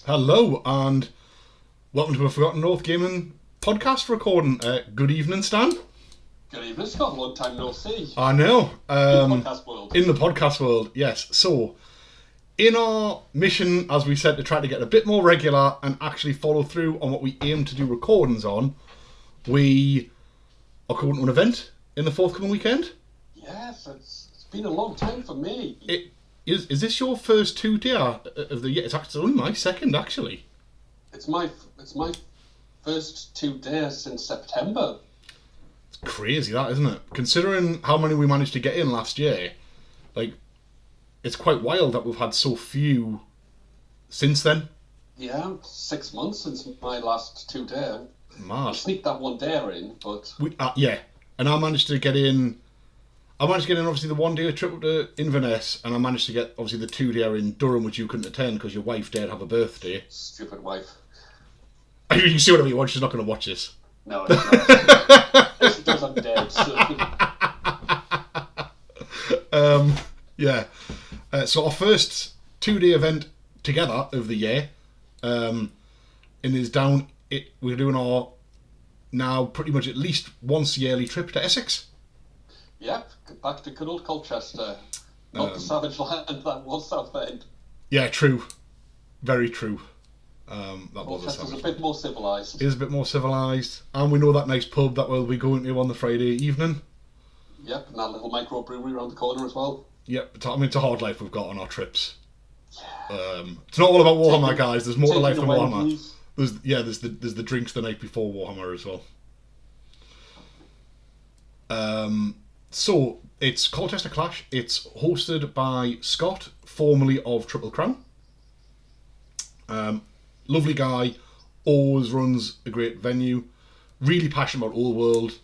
Hello, and welcome to a Forgotten North Gaming podcast recording. Good evening, Stan. Good evening, Scott. Long time no see. I know. In the podcast world. In the podcast world, yes. So, in our mission, as we said, to try to get a bit more regular and actually follow through on what we aim to do recordings on, we are going to an event in the forthcoming weekend. Yes, it's been a long time for me. Is this your first 2 day of the year? It's only my second, actually. It's my first 2 days since September. It's crazy, that, isn't it? Considering how many we managed to get in last year, it's quite wild that we've had so few since then. Yeah, 6 months since my last 2 days. Mad. I sneaked that 1 day in, but... And I managed to get in... obviously the 1 day trip to Inverness, and I managed to get obviously the 2 day in Durham, which you couldn't attend because your wife dared have a birthday. Stupid wife. You can see whatever you want, she's not going to watch this. No, it's not. If she does, I'm dead. So. So our first 2 day event together of the year is down. We're doing our now pretty much at least once yearly trip to Essex. Yep, back to good old Colchester. Not the savage land that was Southend. Yeah, true. Very true. Colchester's a bit more civilised. It is a bit more civilised. And we know that nice pub that we'll be going to on the Friday evening. Yep, and that little microbrewery around the corner as well. Yep, it's a hard life we've got on our trips. Yeah. It's not all about Warhammer, guys. There's more to life than Warhammer. There's the drinks the night before Warhammer as well. So, it's Colchester Clash. It's hosted by Scott, formerly of Triple Crown. Lovely guy, always runs a great venue, really passionate about Old World,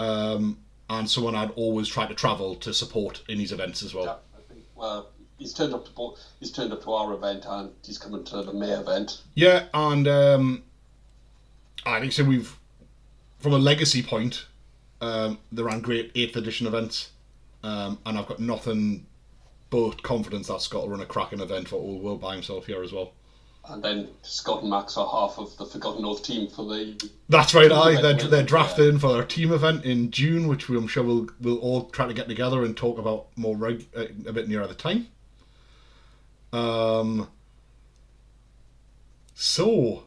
and someone I'd always try to travel to support in his events as well. Yeah, I think he's turned up to our event, and he's coming to the May event. Yeah, and I think so. We've, from a legacy point, they ran great 8th edition events, and I've got nothing but confidence that Scott will run a cracking event for Old World by himself here as well. And then Scott and Max are half of the Forgotten North team for the... That's right, they're drafted in for their team event in June, which I'm sure we'll all try to get together and talk about more a bit nearer the time. So,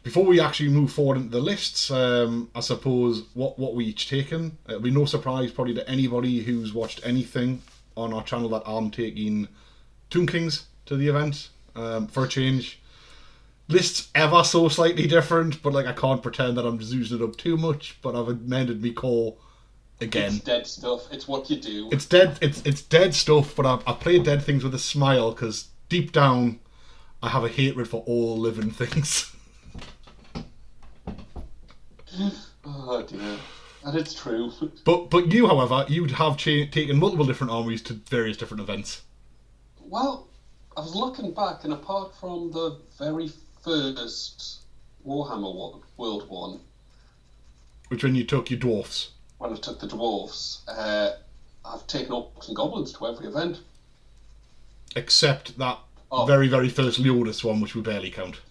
before we actually move forward into the lists, I suppose what we each taken. It'll be no surprise probably to anybody who's watched anything on our channel that I'm taking Tomb Kings to the event for a change. Lists ever so slightly different, but I can't pretend that I'm just using it up too much. But I've amended me call again. It's dead stuff. It's what you do. It's dead. It's dead stuff. But I play dead things with a smile because deep down, I have a hatred for all living things. Oh dear, and it's true. But you, however, you'd have taken multiple different armies to various different events. Well, I was looking back, and apart from the very first Warhammer World one, which one you took your dwarfs? When I took the dwarves, I've taken orcs and goblins to every event. Except that very, very first Leodis one, which we barely count.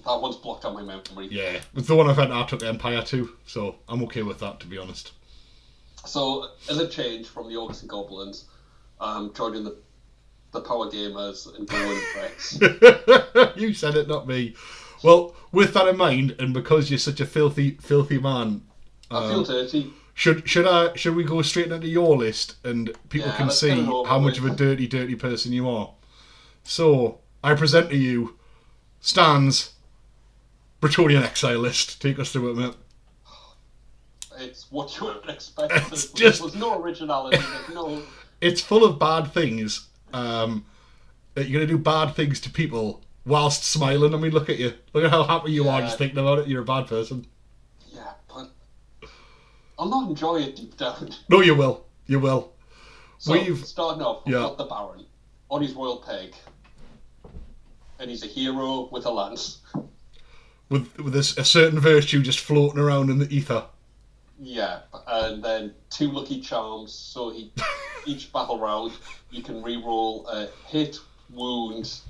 That one's blocked on my memory. Yeah, it's the one I took Empire to, so I'm okay with that, to be honest. So, as a change from the orcs and goblins, I'm joining the power gamers and going threats. You said it, not me. Well, with that in mind, and because you're such a filthy man, I feel dirty. Should we go straight into your list and people can see how much of a dirty person you are? So I present to you Stan's Bretonnian exile list. Take us through it, mate. It's what you would expect. There's no originality. There's no. It's full of bad things. That you're going to do bad things to people whilst smiling. I mean, look at you. Look at how happy you are just thinking about it. You're a bad person. Yeah, but I'll not enjoy it deep down. No, you will. You will. So, starting off, we've got the Baron on his royal peg. And he's a hero with a lance. With a certain virtue just floating around in the ether. Yeah, and then 2 lucky charms, so each battle round you can re-roll a hit, wound,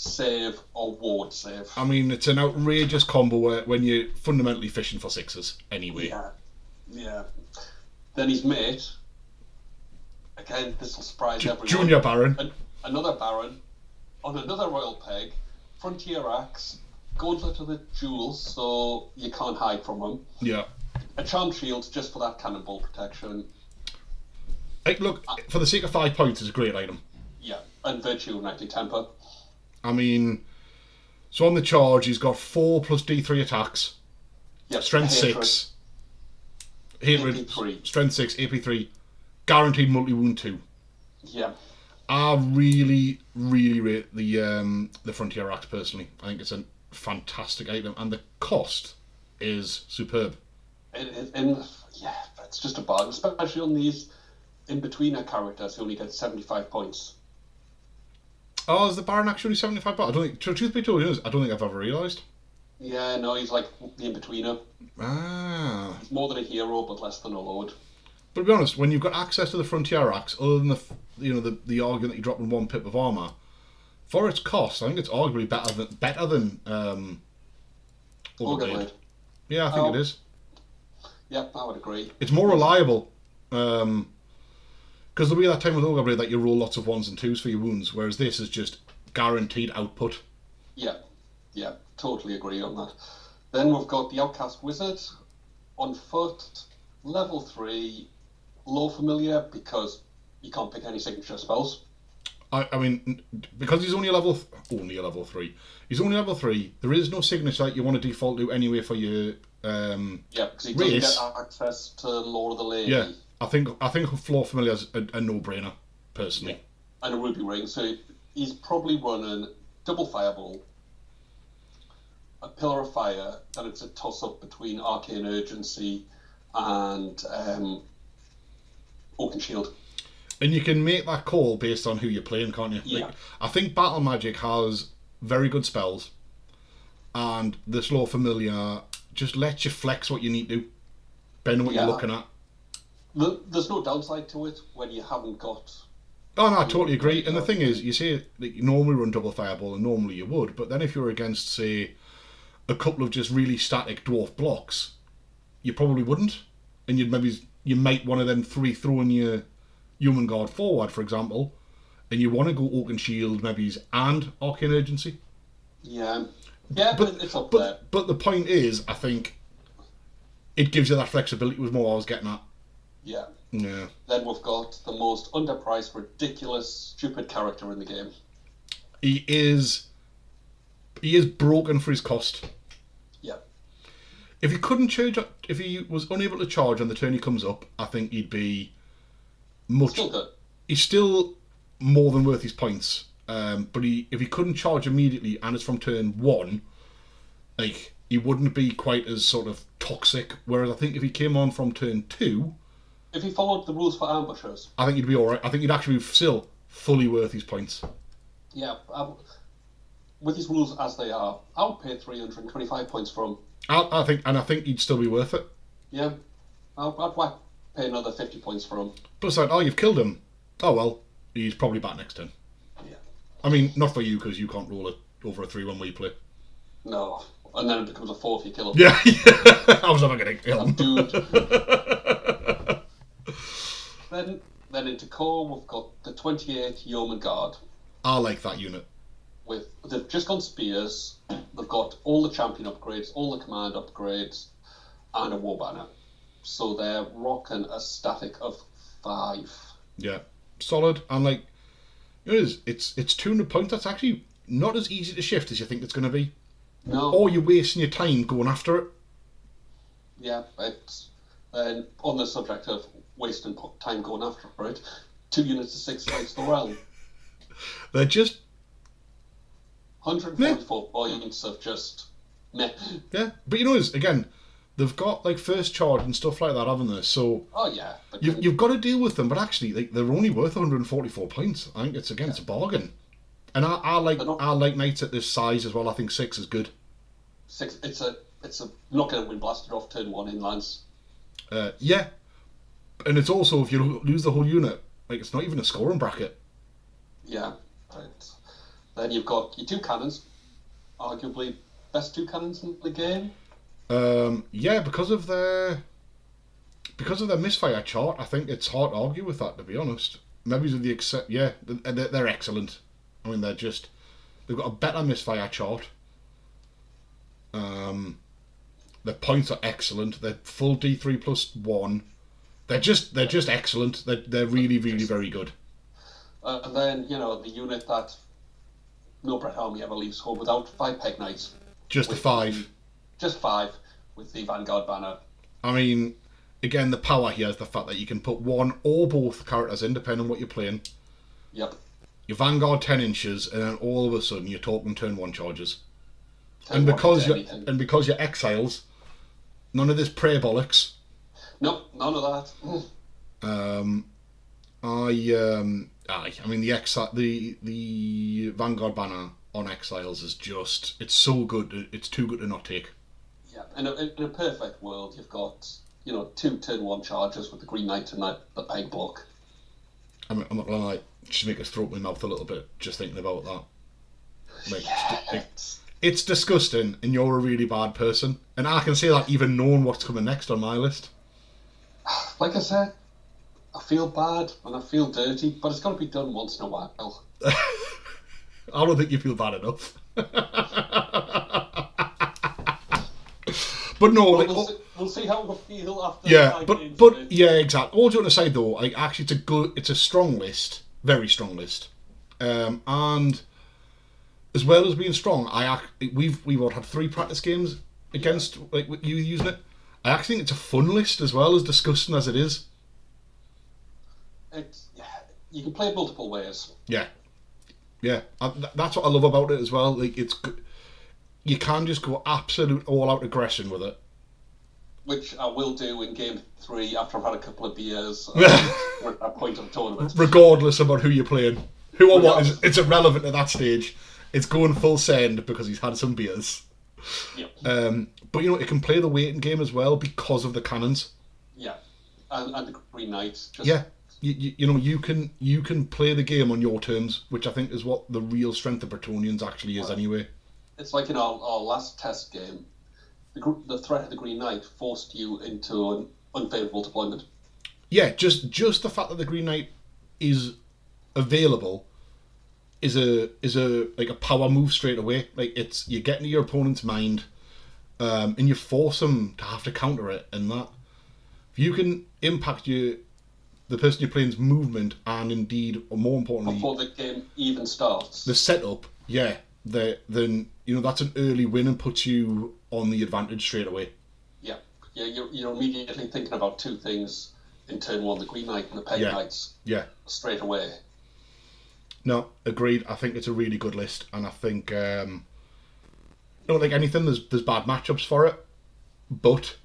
save or ward save. I mean, it's an outrageous combo when you're fundamentally fishing for sixes anyway. Yeah. Then his mate, again, this will surprise everyone. Junior Baron. Another Baron, on another Royal Peg, Frontier Axe, Gauntlet of the Jewels, so you can't hide from them. Yeah. A Charmed Shield just for that cannonball protection. Hey, look, for the sake of 5 points, it's a great item. Yeah, and Virtue Knightly Temper. I mean, so on the charge, he's got 4 plus D3 attacks. Yep, Strength 6. Hatred. AP3. Strength 6, AP3. Guaranteed multi-wound 2. Yeah. I really, really rate the Frontier Axe personally. I think it's a fantastic item, and the cost is superb. It's just a bargain, especially on these in-betweener characters who only get 75 points. Oh, is the Baron actually 75 points? I don't think, truth be told, I don't think I've ever realised. Yeah, no, he's like the in-betweener. Ah. He's more than a hero, but less than a lord. But to be honest, when you've got access to the Frontier Axe, other than the argument that you drop in 1 pip of armour, for its cost, I think it's arguably better than Ogreblade. Yeah, I think it is. Yeah, I would agree. It's more reliable. Because there'll be that time with Ogreblade that you roll lots of 1s and 2s for your wounds, whereas this is just guaranteed output. Yeah, totally agree on that. Then we've got the Outcast Wizard on foot, level 3, low familiar because you can't pick any signature spells. I mean, because he's only a level 3. He's only level 3. There is no signature that you want to default to anyway for your because he race. doesn't get access to Lord of the Lady. Yeah, I think Floor Familiar is a no-brainer personally. Yeah. And a Ruby Ring, so he's probably running double Fireball, a Pillar of Fire, and it's a toss-up between Arcane Urgency and Oaken Shield. And you can make that call based on who you're playing, can't you? Yeah. I think Battle Magic has very good spells, and the Slow Familiar just lets you flex what you need to, depending on what you're looking at. There's no downside to it when you haven't got... Oh no, I totally agree. And the thing is, you say that you normally run double Fireball, and normally you would, but then if you're against, say, a couple of just really static dwarf blocks, you probably wouldn't, and you might one of them 3 throwing your Human Guard forward, for example, and you want to go Oaken Shield, maybe, and Arcane Urgency. Yeah, but it's up there. But the point is, I think it gives you that flexibility. Was more what I was getting at. Yeah. Yeah. Then we've got the most underpriced, ridiculous, stupid character in the game. He is broken for his cost. Yeah. If he couldn't charge, if he was unable to charge on the turn he comes up, I think he'd be much. Still good. He's still more than worth his points. But if he couldn't charge immediately and it's from turn 1, like, he wouldn't be quite as sort of toxic. Whereas I think if he came on from turn 2, if he followed the rules for ambushers, I think he'd be alright. I think he'd actually be still fully worth his points. Yeah, with his rules as they are, I would pay 325 points for him. I think he'd still be worth it. Yeah, I'd pay another 50 points for him. But it's like, oh, you've killed him. Oh well, he's probably back next turn. Yeah. I mean, not for you, because you can't roll it over a 3 when we play. No, and then it becomes a 4 if you kill him. Yeah, I was never going to kill him. Dude. Then into core, we've got the 28th Yeoman Guard. I like that unit. They've just gone Spears. They've got all the champion upgrades, all the command upgrades, and a war banner. So they're rocking a static of 5. Yeah, solid. And like, it's 200 points. That's actually not as easy to shift as you think it's going to be. No. Or you're wasting your time going after it. Yeah, it's on the subject of wasting time going after it. 2 units of 6 strikes the realm. They're just 144 points of just meh. Yeah, but again, they've got like first charge and stuff like that, haven't they? So yeah, you've got to deal with them. But actually, they're only worth 144 points. I think it's a bargain. And I like knights at this size as well. I think 6 is good. 6. It's a not going to win blasted off turn 1 inlands. Yeah, and it's also, if you lose the whole unit, like, it's not even a scoring bracket. Yeah, right. Then you've got your 2 cannons, arguably best 2 cannons in the game. Yeah, because of their misfire chart, I think it's hard to argue with that, to be honest. Maybe with the they're excellent. I mean, they've got a better misfire chart. Their points are excellent. They're full D3+1. They're just excellent. They're really, really very good. And then, the unit that no Bret Army ever leaves home without, 5 Peg Knights. Just the 5. Just 5 with the Vanguard banner. I mean, again, the power here is the fact that you can put one or both characters in, depending on what you're playing. Yep. Your Vanguard 10 inches, and then all of a sudden you're talking turn 1 charges. And because you're exiles, none of this prey bollocks. Nope, none of that. I mean, the Vanguard banner on exiles is it's so good. It's too good to not take. Yeah, in a perfect world, you've got 2 turn 1 charges with the Green Knight and the Peg block. I'm not gonna lie, just make us throw up my mouth a little bit just thinking about that. Like, it's disgusting, and you're a really bad person, and I can say that even knowing what's coming next on my list. Like I said, I feel bad and I feel dirty, but it's got to be done once in a while. I don't think you feel bad enough. But no, we'll see how we feel after. Yeah, but yeah, exactly. All joking aside, though, actually, it's a strong list, very strong list, and as well as being strong, we've all had 3 practice games against you using it. I actually think it's a fun list as well, as disgusting as it is. You can play it multiple ways. Yeah. That's what I love about it as well. Like, you can just go absolute all-out aggression with it. Which I will do in game 3 after I've had a couple of beers at a point of the tournament. Regardless about who you're playing, who or what, it's irrelevant at that stage. It's going full send because he's had some beers. Yep. But it can play the waiting game as well because of the cannons. Yeah, and the Green Knight. Yeah, you can play the game on your terms, which I think is what the real strength of Bretonnians actually is anyway. It's like in our last test game, the threat of the Green Knight forced you into an unfavourable deployment. Yeah, just the fact that the Green Knight is available is a power move straight away. Like, you get into your opponent's mind, and you force them to have to counter it, and that if you can impact the person you're playing's movement, and indeed, or more importantly, before the game even starts, the setup, then that's an early win and puts you on the advantage straight away. Yeah, you're immediately thinking about 2 things in turn 1: the Green Knight and the Peg Knights. Yeah, straight away. No, agreed. I think it's a really good list, and I think like anything, there's bad matchups for it, but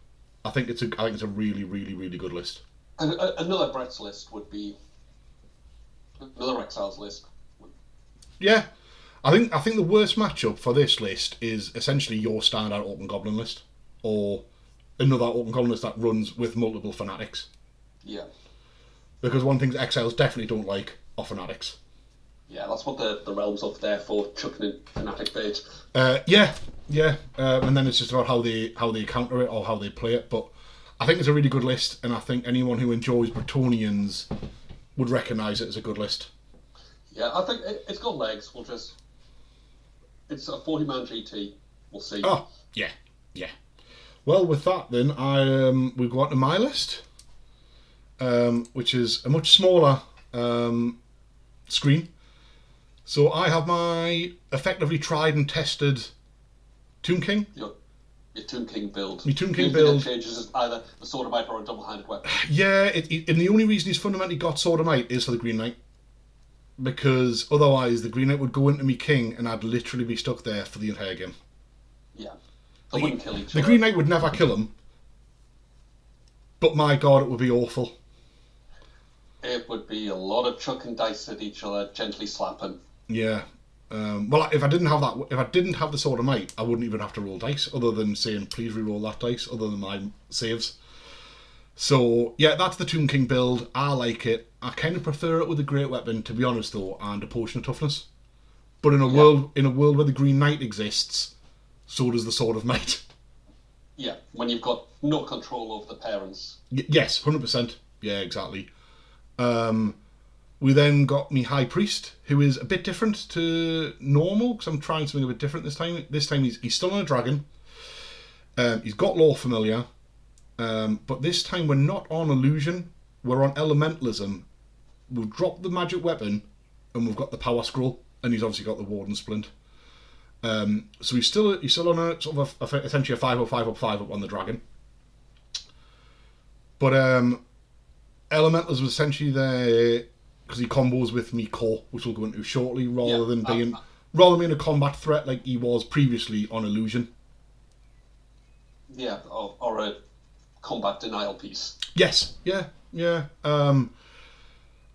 I think it's a really, really, really good list. Another Brett's list would be another Exiles list. Yeah, I think the worst matchup for this list is essentially your standard Orc Goblin list, or another Orc Goblin list that runs with multiple fanatics. Yeah. Because one thing Exiles definitely don't like are fanatics. Yeah, that's what the realm's up there for, chucking in fanatic bait. And then it's just about how they counter it or how they play it. But I think it's a really good list, and I think anyone who enjoys Bretonnians would recognise it as a good list. Yeah, I think it's got legs. It's a 40-man GT. We'll see. Oh, yeah. Well, with that then, we go on to my list, which is a much smaller screen. So I have my effectively tried and tested Tomb King. Your Tomb King build. My Tomb King build. Changes is either a Sword of Might or a double-handed weapon. Yeah, and the only reason he's fundamentally got Sword of Might is for the Green Knight. Because otherwise the Green Knight would go into me King and I'd literally be stuck there for the entire game. Yeah. They wouldn't kill each other. The Green Knight would never kill him. But my god, it would be awful. It would be a lot of chucking dice at each other, gently slapping. Yeah. Well, if I didn't have the Sword of Might, I wouldn't even have to roll dice, other than saying, please re-roll that dice, other than my saves. So, yeah, that's the Tomb King build. I like it. I kind of prefer it with a Great Weapon, to be honest, though, and a Potion of Toughness. But in a world where the Green Knight exists, so does the Sword of Might. Yeah, when you've got no control over the parents. Yes, 100%. Yeah, exactly. We then got me High Priest, who is a bit different to normal, because I'm trying something a bit different this time. This time he's still on a dragon. He's got Lore Familiar, but this time we're not on Illusion, we're on Elementalism. We've dropped the magic weapon, and we've got the Power Scroll, and he's obviously got the Warden Splint. So he's still on a sort of essentially a 5/5 up 5 up on the dragon. But Elementalism was essentially there because he combos with me core, which we'll go into shortly, rather than being a combat threat like he was previously on Illusion. Yeah, or a combat denial piece. Yes, yeah.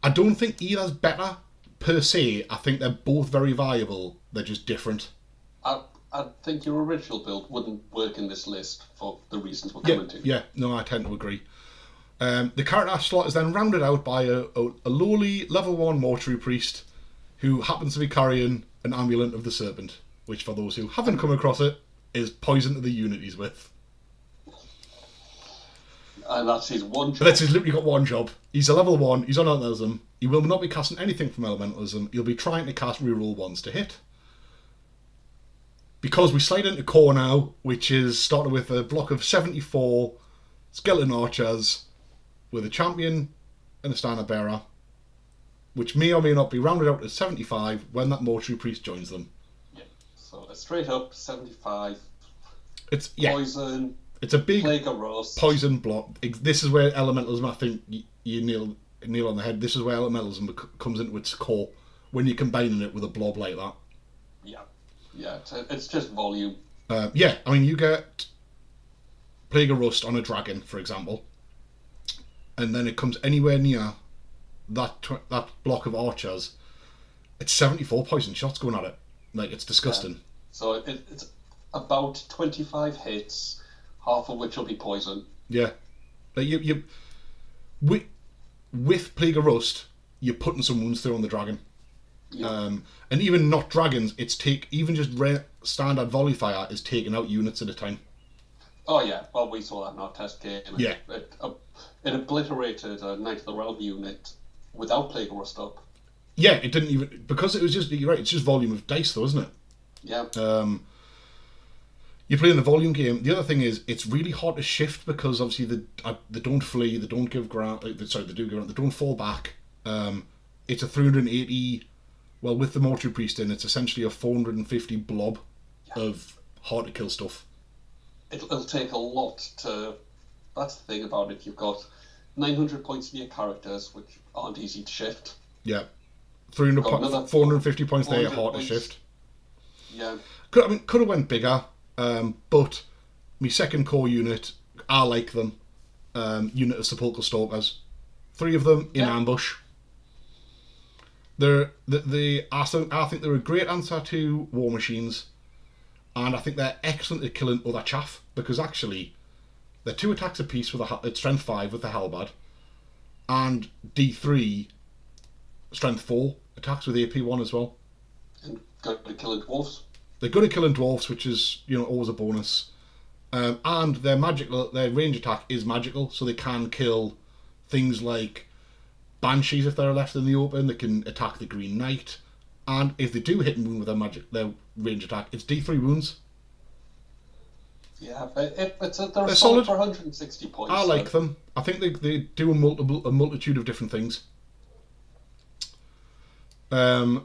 I don't think either's better per se. I think they're both very viable. They're just different. I think your original build wouldn't work in this list for the reasons we're coming to. Yeah, no, I tend to agree. The character slot is then rounded out by a lowly level 1 mortuary priest who happens to be carrying an amulet of the serpent, which for those who haven't come across it, is poison to the unit he's with. And that's his one job. That's his literally got one job. He's a level 1, he's on Elementalism. He will not be casting anything from Elementalism. He'll be trying to cast reroll 1s to hit. Because we slide into core now, which is started with a block of 74 skeleton archers with a champion and a standard bearer, which may or may not be rounded out to 75 when that mortuary priest joins them. Yeah, so a straight up 75. It's poison. It's a big Plague of Rust. Poison block. This is where Elementalism, I think you nail on the head. This is where Elementalism comes into its core when you're combining it with a blob like that. Yeah, it's just volume. I mean, you get Plague of Rust on a dragon, for example, and then it comes anywhere near that block of archers. It's 74 poison shots going at it. Like, it's disgusting. Yeah. So it's about 25 hits, half of which will be poison. Yeah. Like with Plague of Rust, you're putting some wounds through on the dragon. Yeah. And even not dragons, even just standard volley fire is taking out units at a time. Oh yeah, well we saw that in our test game. Yeah. It obliterated a Knight of the Realm unit without Plague of Rust up. Yeah, it didn't even, because it was just, you're right, it's just volume of dice though, isn't it? Yeah. You're playing the volume game. The other thing is, it's really hard to shift because obviously they don't flee, they don't give ground, they do give ground, they don't fall back. It's a 380, well, with the Mortuary Priest in, it's essentially a 450 blob of hard to kill stuff. It'll take a lot to, that's the thing about it, you've got 900 points in your characters, which aren't easy to shift. Yeah. 450 points there, hard to shift. Yeah. Could have went bigger, but my second core unit, I like them. Unit of Sepulchral Stalkers. 3 of them in ambush. I think they're a great answer to War Machines, and I think they're excellent at killing other chaff, because actually they're 2 attacks apiece with a strength 5 with the halberd, and D3 strength 4 attacks with AP 1 as well. And good at killing dwarves. They're good at killing dwarves, which is always a bonus. And their range attack is magical, so they can kill things like Banshees if they're left in the open. They can attack the Green Knight, and if they do hit and wound with their range attack, it's D3 wounds. Yeah, they're solid for 160 points. I like them. I think they do a multitude of different things. We've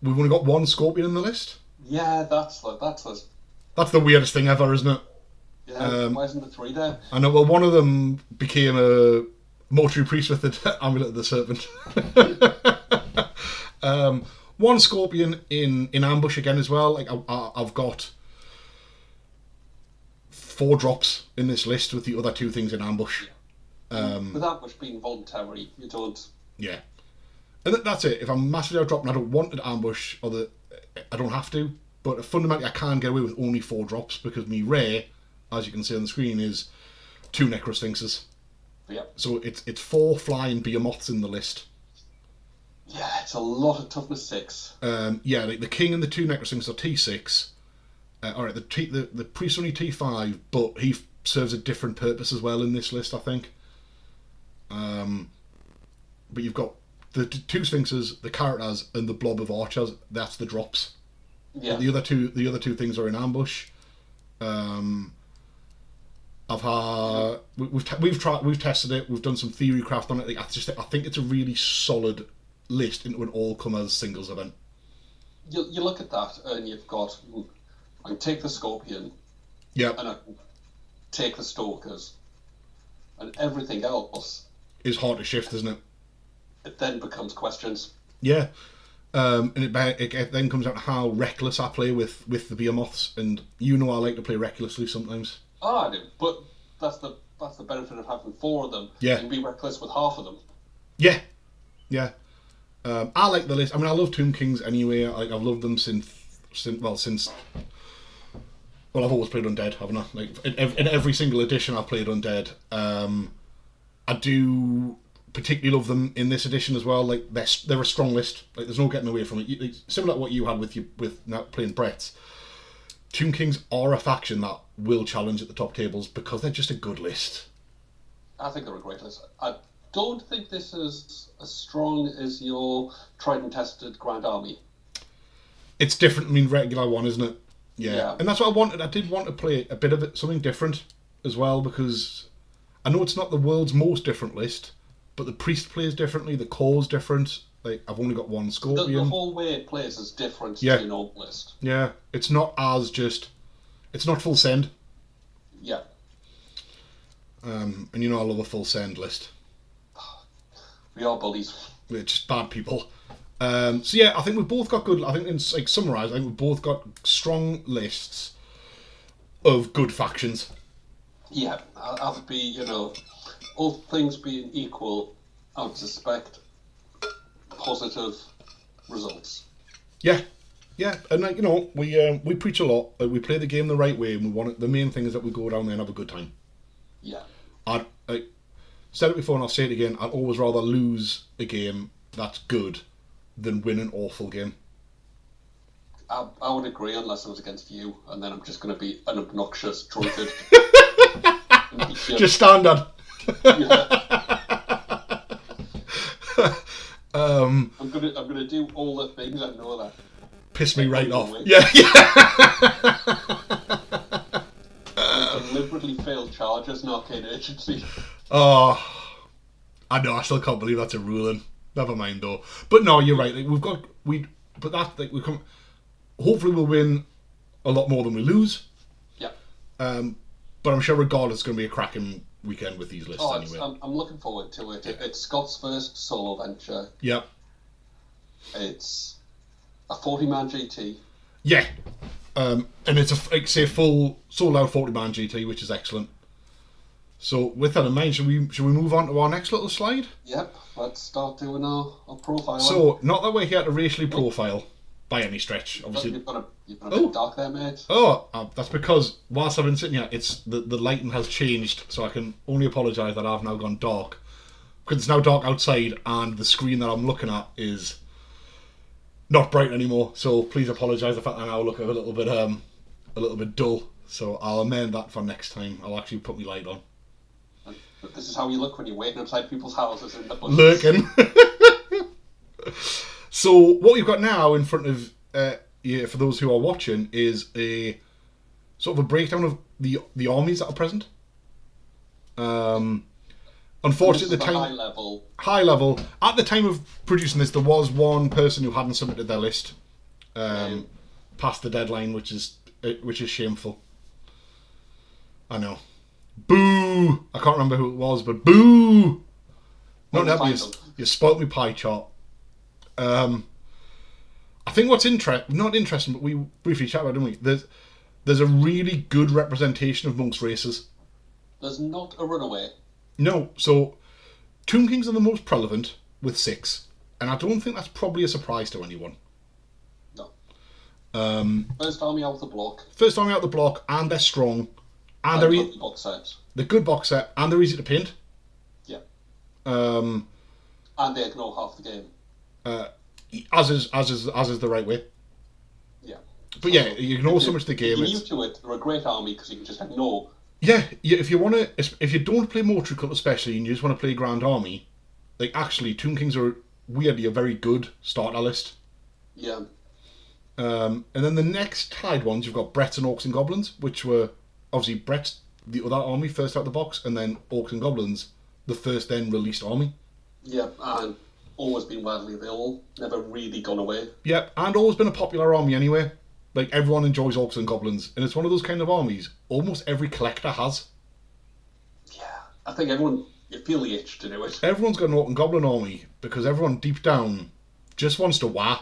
only got 1 Scorpion in the list. Yeah, that's the weirdest thing ever, isn't it? Yeah, why isn't there 3 there? I know. Well, one of them became a Mortuary Priest with the Amulet of the Serpent. 1 Scorpion in ambush again as well. Like I've got 4 drops in this list with the other 2 things in ambush. With ambush being voluntary, you don't. Yeah, and that's it. If I'm massively out dropping, I don't want to ambush, I don't have to. But fundamentally, I can get away with only 4 drops because me rare, as you can see on the screen, is 2 Necrosphinxes. Yeah. So it's 4 flying behemoths in the list. Yeah, it's a lot of toughness 6. Yeah, like the king and the 2 necrosings are T6. All right, the priest only T5, but he serves a different purpose as well in this list, I think. But you've got the 2 sphinxes, the characters, and the blob of archers. That's the drops. Yeah. The other two things are in ambush. I've had we've tested it. We've done some theory craft on it. Like, I think it's a really solid list into an all-comers singles event. You look at that and you've got, I can take the Scorpion, Yeah, and I can take the Stalkers, and everything else. It's hard to shift, isn't it? It then becomes questions. Yeah, and it then comes out to how reckless I play with the behemoths, and I like to play recklessly sometimes. I do, but that's the benefit of having 4 of them. Yeah. You can be reckless with half of them. Yeah, yeah. I like the list. I mean, I love Tomb Kings anyway. I've loved them since I've always played Undead, haven't I? Like in every single edition, I've played Undead. I do particularly love them in this edition as well. Like they're a strong list. Like there's no getting away from it. Similar to what you had with now playing Brett's. Tomb Kings are a faction that will challenge at the top tables because they're just a good list. I think they're a great list. I don't think this is as strong as your tried and tested Grand Army. It's different. I mean, regular one, isn't it? Yeah. And that's what I wanted. I did want to play a bit of it, something different as well, because I know it's not the world's most different list, but the priest plays differently, the core's different. Like, I've only got one Scorpion. The whole way it plays is different to your normal list. Yeah, it's not it's not full send. Yeah. And I love a full send list. We are bullies. We're just bad people. So yeah, I think we've both got good. I think in summarise, I think we've both got strong lists of good factions. Yeah, I would be, all things being equal, I would suspect positive results. Yeah, and we preach a lot. We play the game the right way, and we want it. The main thing is that we go down there and have a good time. Yeah. I said it before and I'll say it again. I'd always rather lose a game that's good than win an awful game. I would agree unless it was against you, and then I'm just going to be an obnoxious drunkard. Just standard. I'm gonna do all the things I know that piss me right off. Yeah. Deliberately failed charges in Arcade Agency. Oh, I know. I still can't believe that's a ruling. Never mind though. But no, you're right. Like hopefully we'll win a lot more than we lose. Yeah. But I'm sure regardless, it's going to be a cracking weekend with these lists anyway. I'm looking forward to it. It's Scott's first solo venture. Yep. It's a 40-man GT. Yeah. And it's a full sold out 40-man GT, which is excellent. So with that in mind, should we move on to our next little slide? Yep. Let's start doing our profile. So not that we're here to racially profile by any stretch, obviously. You've been a bit dark there, mate. That's because whilst I've been sitting here, it's the lighting has changed, so I can only apologise that I've now gone dark because it's now dark outside and the screen that I'm looking at is not bright anymore. So please apologise the fact that I now look a little bit dull. So I'll amend that for next time. I'll actually put my light on. But this is how you look when you're waiting outside people's houses in the bushes. Lurking. So what we've got now in front of for those who are watching is a sort of a breakdown of the armies that are present. Unfortunately, the time high level at the time of producing this, there was one person who hadn't submitted their list past the deadline, which is shameful. I know. Boo! I can't remember who it was, but boo! Not that you spoilt my pie chart. I think what's not interesting, but we briefly chatted about, didn't we? There's a really good representation of most races. There's not a runaway. No, so Tomb Kings are the most prevalent with 6, and I don't think that's probably a surprise to anyone. No. First army out the block, and they're strong, and they're good box set. The good box set, and they're easy to paint. Yeah. And they ignore half the game. As is the right way. Yeah. But yeah, you ignore so much of the game. If you're new to it, they're a great army because you can just ignore. Yeah, if you don't play Mortal Cult especially, and you just want to play Grand Army, like actually, Tomb Kings are weirdly a very good starter list. Yeah. And then the next tied ones, you've got Brets and Orcs and Goblins, which were obviously Brets, the other army first out the box, and then Orcs and Goblins, the first then released army. Yeah, and always been widely available, never really gone away. Yep, and always been a popular army anyway. Like, everyone enjoys Orcs and Goblins, and it's one of those kind of armies almost every collector has. Yeah, I think you feel the itch to do it. Everyone's got an Orc and Goblin army, because everyone deep down just wants to wah.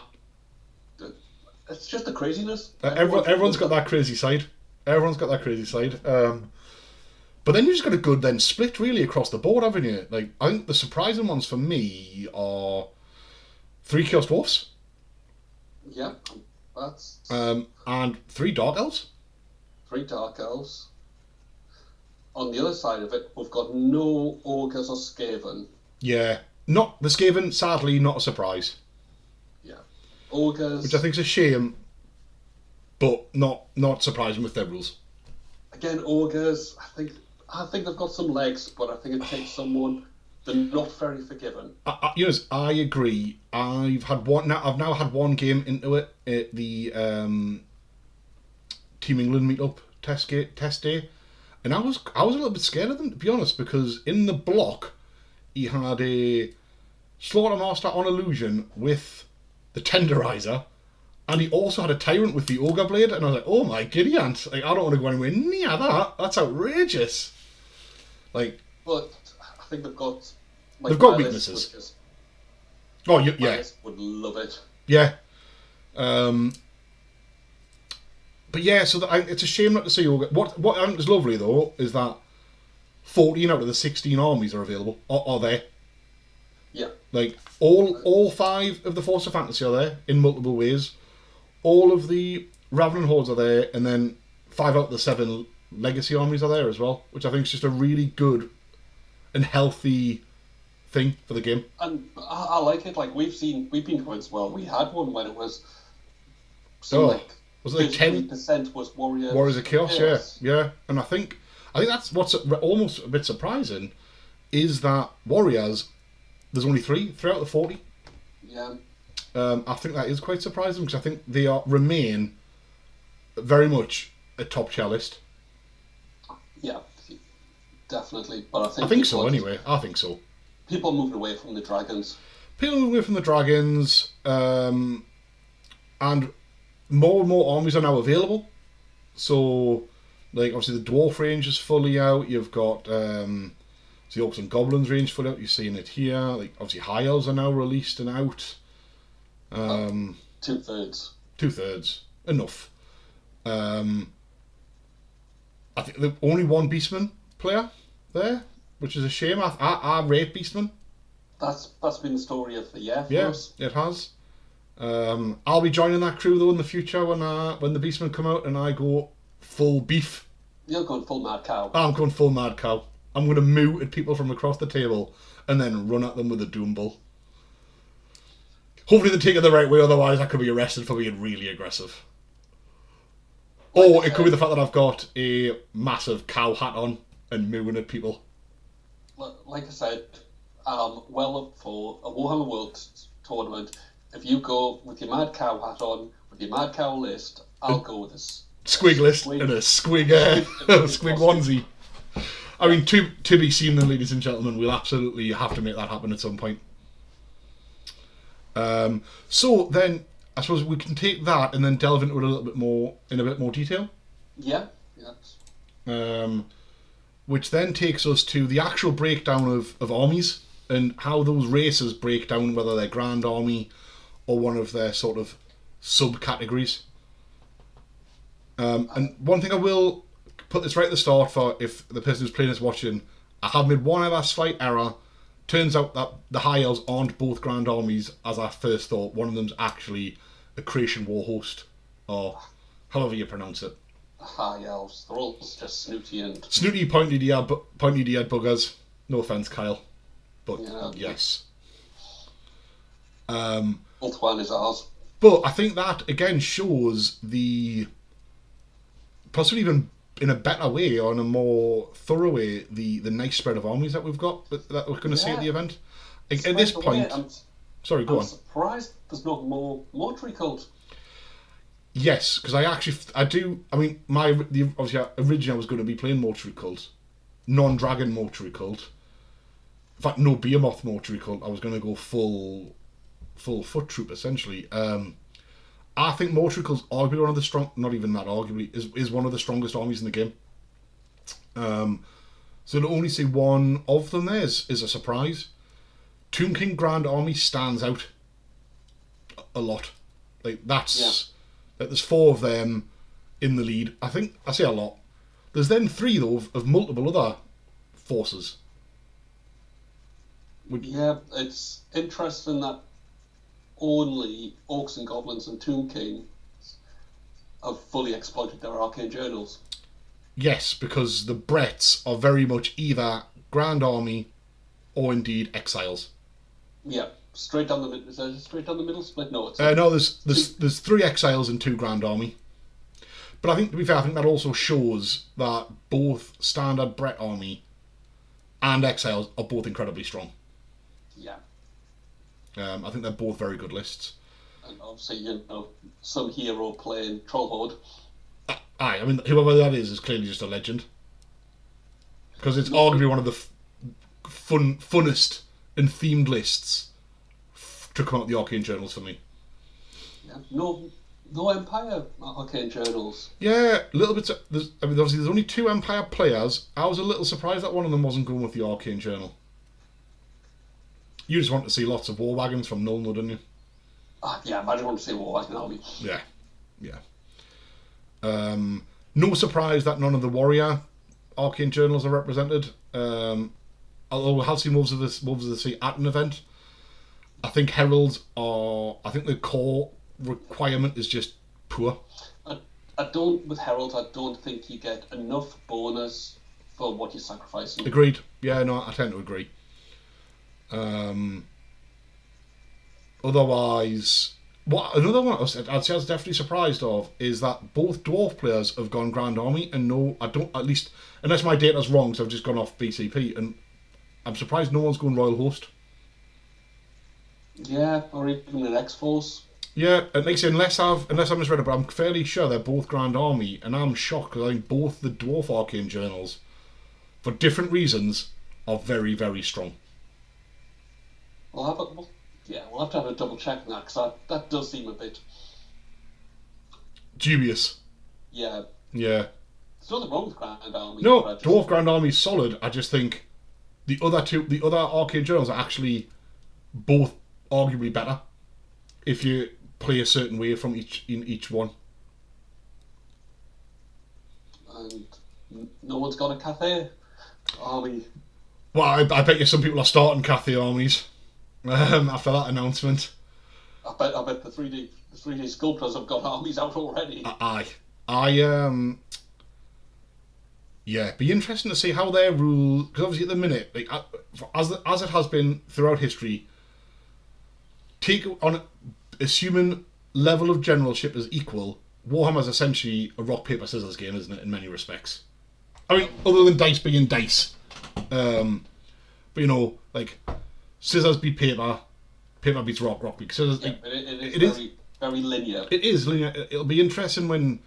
It's just the craziness. Everyone's got that crazy side. Everyone's got that crazy side. But then you just got a good then split really across the board, haven't you? Like, I think the surprising ones for me are 3 Chaos Dwarfs. Yeah, that's... and 3 Dark Elves. 3 Dark Elves. On the other side of it, we've got no Ogres or Skaven. Yeah. Not the Skaven, sadly, not a surprise. Yeah. Ogres... Which I think is a shame, but not surprising with their rules. Again, Ogres, I think they've got some legs, but I think it takes someone... They're not very forgiving. Yes, I agree. I've now had one game into it at the Team England meetup test day, and I was a little bit scared of them, to be honest, because in the block he had a Slaughtermaster on Illusion with the Tenderizer, and he also had a Tyrant with the Ogre Blade, and I was like, oh my giddy aunt, like, I don't want to go anywhere near that. That's outrageous. Like, but I think they've got... They've got weaknesses. Oh, yeah. Would love it. Yeah. But yeah, so it's a shame not to see Ogre. What I think is lovely, though, is that 14 out of the 16 armies are available. Are there. Yeah. Like, all 5 of the Force of Fantasy are there in multiple ways. All of the Ravening Hordes are there, and then 5 out of the 7 Legacy armies are there as well, which I think is just a really good and healthy thing for the game. And I like it. Like, we've been convinced. Well, we had one when it was was it like 10% was Warriors of Chaos? Yeah. And I think that's what's almost a bit surprising is that Warriors, there's only 3 out of the 40. Yeah. I think that is quite surprising because I think they remain very much a top tier list. Yeah, definitely. But I think so anyway. I think so. People moving away from the dragons. And more and more armies are now available. So, like, obviously the Dwarf range is fully out. You've got the Orcs and Goblins range fully out. You're seeing it here. Like, obviously High Elves are now released and out. 2/3. 2/3. Enough. I think there's only one Beastman player there, which is a shame. I rate Beastman. That's been the story of the year for us. It has. I'll be joining that crew though in the future when the Beastmen come out and I go full beef. You're going full mad cow. I'm going full mad cow. I'm going to moo at people from across the table and then run at them with a Doom Bull. Hopefully they take it the right way, otherwise I could be arrested for being really aggressive. Or it could be the fact that I've got a massive cow hat on and mooing at people. Like I said, well up for a Warhammer World tournament. If you go with your mad cow hat on, with your mad cow list, I'll go with this squig list and a squig onesie. I mean, to be seen then, ladies and gentlemen, we'll absolutely have to make that happen at some point. So then, I suppose we can take that and then delve into it a bit more detail. Yeah. Which then takes us to the actual breakdown of armies and how those races break down, whether they're Grand Army or one of their sort of subcategories. And one thing I will put this right at the start for if the person who's playing is watching, I have made one other slight error. Turns out that the High Elves aren't both Grand Armies as I first thought. One of them's actually a Creation War host, or however you pronounce it. High Elves, they're all just snooty, pointy-eared buggers. No offence, Kyle, but yes. Both one is ours. But I think that again shows the possibly even in a better way or in a more thorough way the nice spread of armies that we've got that we're going to see at the event. Like, at this point, sorry, go on. I'm surprised there's not more mortuary cult. Yes, because I do. I mean, obviously originally I was going to be playing mortuary cult, non-dragon mortuary cult. In fact, no behemoth mortuary cult. I was going to go full foot troop essentially. I think mortuary cult's arguably one of the strong. Not even that arguably is one of the strongest armies in the game. So to only see one of them there is a surprise. Tomb King Grand Army stands out a lot. Like that's like there's 4 of them in the lead. I think I say a lot. There's then 3 though of multiple other forces. Yeah, it's interesting that only Orcs and Goblins and Tomb King have fully exploited their arcane journals. Yes, because the Brets are very much either Grand Army or indeed Exiles. Yeah, straight down the middle. Is that straight down the middle split? No, it's no. There's 3 Exiles and 2 Grand Army. But I think, to be fair, I think that also shows that both standard Bret Army and Exiles are both incredibly strong. Yeah. I think they're both very good lists. And obviously, some hero playing Trollhorde. Aye, I mean, whoever that is clearly just a legend. Because it's arguably one of the funnest and themed lists to come out of the Arcane Journals for me. Yeah, no Empire Arcane Journals. Yeah, a little bit. Obviously, there's only 2 Empire players. I was a little surprised that one of them wasn't going with the Arcane Journal. You just want to see lots of war wagons from Null, didn't you? Yeah, I just want to see war wagon army. Yeah. No surprise that none of the warrior Arcane Journals are represented. Although Halcyon Wolves of the Sea at an event, I think Heralds are. I think the core requirement is just poor. I don't think you get enough bonus for what you're sacrificing. Agreed. Yeah, no, I tend to agree. Otherwise, another one I'd say I was definitely surprised of is that both dwarf players have gone Grand Army, and no, I don't, at least unless my data's wrong, so I've just gone off BCP, and I'm surprised no one's going Royal Host. Yeah, or even an X-Force. Yeah, it makes it unless I misread it, but I'm fairly sure they're both Grand Army, and I'm shocked because I think both the dwarf Arcane Journals, for different reasons, are very, very strong. We'll have to have a double check on that, because that does seem a bit dubious. Yeah. There's nothing wrong with Grand Army. No, dwarf Grand Army is solid. I just think the other Arcane Journals are actually both arguably better if you play a certain way from each one. And no one's got a Cathay army. Well, I bet you some people are starting Cathay armies after that announcement. I bet the 3D sculptors have got armies out already. Be interesting to see how their rule, because obviously at the minute, like, as it has been throughout history, assuming level of generalship is equal, Warhammer's essentially a rock paper scissors game, isn't it? In many respects. I mean, other than dice being dice, but like scissors beat paper, paper beats rock, rock beats scissors. Yeah, it is very linear. It is linear. It'll be interesting when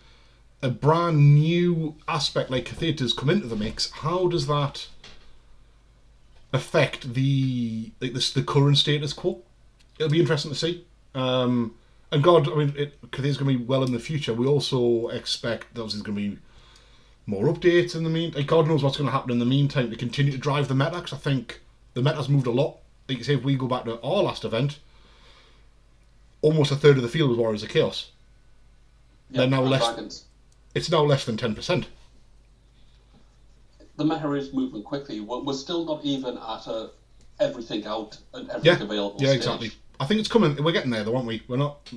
a brand new aspect like Cathetas come into the mix. How does that affect the current status quo? It'll be interesting to see. And God, I mean, Cathetas going to be well in the future. We also expect that there's going to be more updates in the meantime. God knows what's going to happen in the meantime to continue to drive the meta, because I think the meta's moved a lot. Like you say, if we go back to our last event, almost a third of the field was Warriors of Chaos. Yeah, they're now less. Dragons. It's now less than 10%. The meta is moving quickly. We're still not even at everything out and everything available. Yeah, stage. Exactly. I think it's coming. We're getting there, though, aren't we? We're not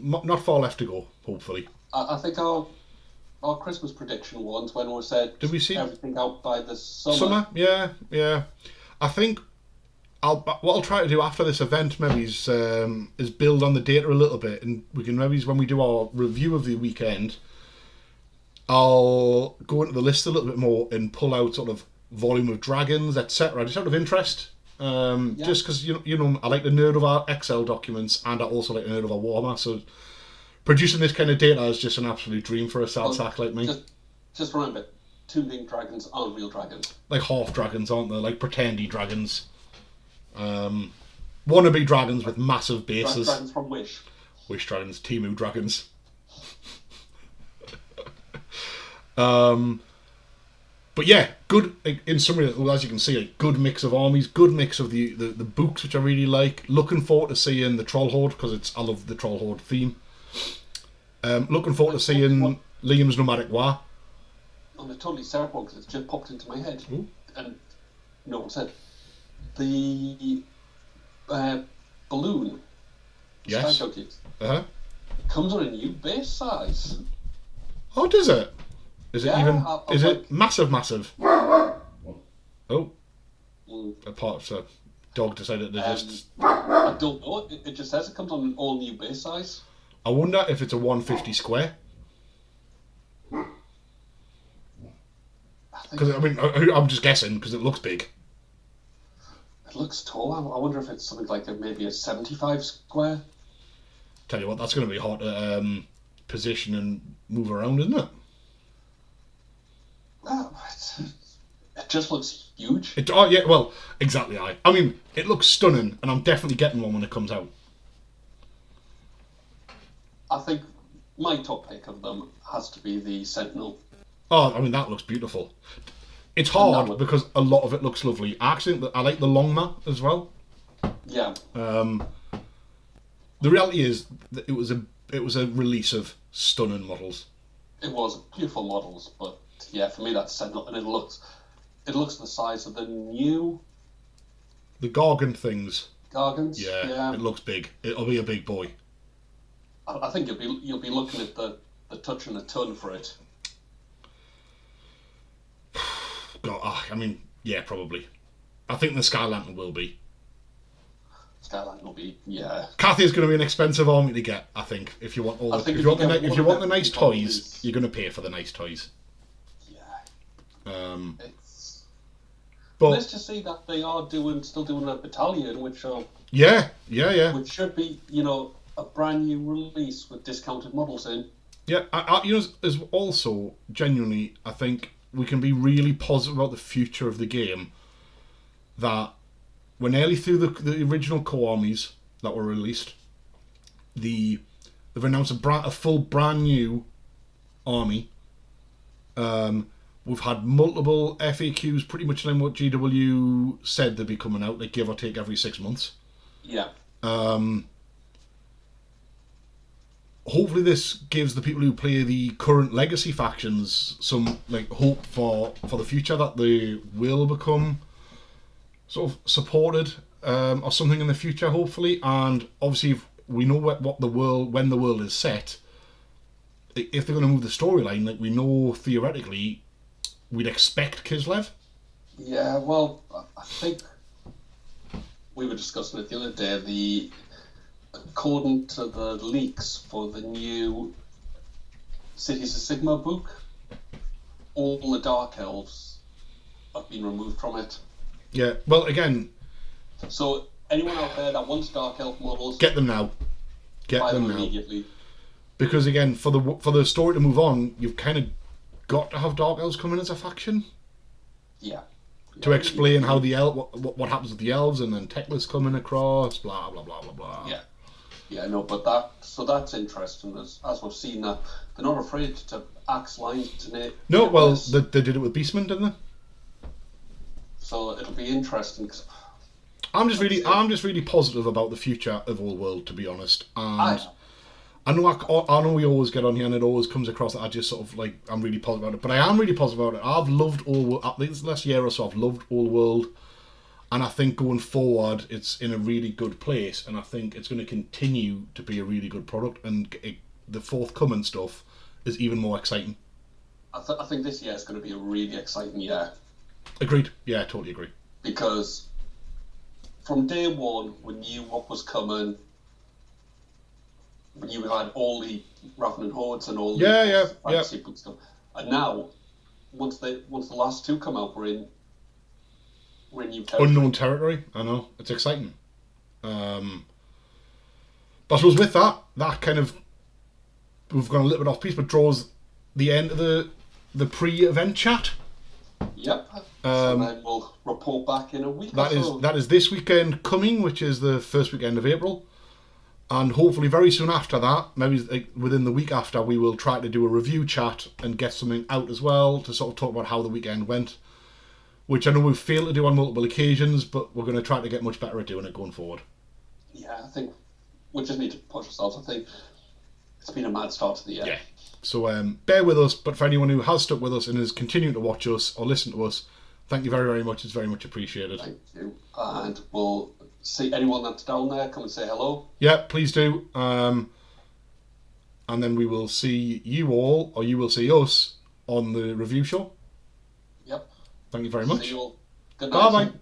far left to go. Hopefully. I think our Christmas prediction ones when we said did we see everything out by the summer. Summer, yeah. I think what I'll try to do after this event maybe is build on the data a little bit, and we can maybe when we do our review of the weekend, I'll go into the list a little bit more and pull out sort of volume of dragons, etc. Just out of interest. Just because you know I like to nerd over Excel documents, and I also like to nerd over Warhammer. So producing this kind of data is just an absolute dream for a sad sack like me. Just remember, two-winged dragons aren't real dragons. Like half dragons, aren't they? Like pretendy dragons. Wannabe dragons with massive bases. Dragons from Wish. Wish dragons, Temu dragons. But yeah, good. In summary, as you can see, a good mix of armies, good mix of the books, which I really like. Looking forward to seeing the Troll Horde because I love the Troll Horde theme. Looking forward to seeing Liam's Nomadic War. On a totally separate one, because it's just popped into my head. Ooh. And no one said the balloon. Yes. Sky Junkies, Uh-huh. comes on a new base size. Oh, does it? Is it even? Is like, it massive? Oh. A part of the dog decided to just. I don't know. It just says it comes on an all new base size. I wonder if it's a 150 square. Because I mean, I'm just guessing because it looks big. It looks tall. I wonder if it's something like maybe a 75 square. Tell you what, that's going to be hard to position and move around, isn't it? It just looks huge. Yeah, well, exactly. I mean, it looks stunning, and I'm definitely getting one when it comes out. I think my top pick of them has to be the Sentinel. Oh, I mean, that looks beautiful. It's hard because a lot of it looks lovely. Actually, I like the Longma as well. Yeah. The reality is that it was a release of stunning models. It was beautiful models, but yeah, for me that's Sentinel, and it looks the size of the new The Gargant things. Gargants. Yeah, it looks big. It'll be a big boy. I think you'll be looking at the touch and a ton for it. God, I mean, yeah, probably. I think the Sky Lantern will be. Skyline will be, yeah. Cathy's going to be an expensive army to get. I think if you want if you want the nice toys, you're going to pay for the nice toys. Yeah. But let's just say that they are still doing a battalion, which are which should be a brand new release with discounted models in. Yeah, as also genuinely, I think we can be really positive about the future of the game. That we're nearly through the original core armies that were released. They've announced a full brand new army. We've had multiple FAQs, pretty much like what GW said they'd be coming out, like give or take every 6 months. Yeah. Hopefully this gives the people who play the current legacy factions some hope for the future, that they will become sort of supported or something in the future, hopefully. And obviously, if we know when the world is set, if they're going to move the storyline, we know theoretically we'd expect Kislev. Yeah, well, I think we were discussing it the other day. According to the leaks for the new Cities of Sigma book, all the Dark Elves have been removed from it. Yeah, well, again... So, anyone out there that wants Dark Elf models... Get them now. Buy them immediately. Because, again, for the story to move on, you've kind of got to have Dark Elves come in as a faction. Yeah. To explain how what happens with the elves, and then Teclis coming across, blah, blah, blah, blah, blah. Yeah. Yeah, no, but that's interesting, as we've seen that they're not afraid to axe lines to No, well, they did it with Beastman, didn't they? So it'll be interesting. I'm just really positive about the future of Old World, to be honest. And I know we always get on here, and it always comes across that I just sort of I'm really positive about it. But I am really positive about it. I've loved Old World. At least the last year or so, I've loved Old World. And I think going forward, it's in a really good place, and I think it's going to continue to be a really good product, and the forthcoming stuff is even more exciting. I think this year is going to be a really exciting year. Agreed. Yeah, I totally agree. Because from day one, we knew what was coming. We knew we had all the Ravening Hordes and all the fantasy book stuff. And now, once the last two come out, we're in new territory. Unknown territory. I know, it's exciting. But I suppose with that kind of, we've gone a little bit off piece, but draws the end of the pre-event chat. Yep. So then we'll report back in a week. That is this weekend coming, which is the first weekend of April, and hopefully very soon after that, maybe within the week after, we will try to do a review chat and get something out as well to sort of talk about how the weekend went, which I know we've failed to do on multiple occasions, but we're going to try to get much better at doing it going forward. Yeah, I think we just need to push ourselves. I think it's been a mad start to the year. Yeah. So bear with us, but for anyone who has stuck with us and is continuing to watch us or listen to us, thank you very, very much. It's very much appreciated. Thank you. And we'll see anyone that's down there, come and say hello. Yeah, please do. And then we will see you all, or you will see us, on the review show. Yep. Thank you very much. See you all. Good night. Bye-bye.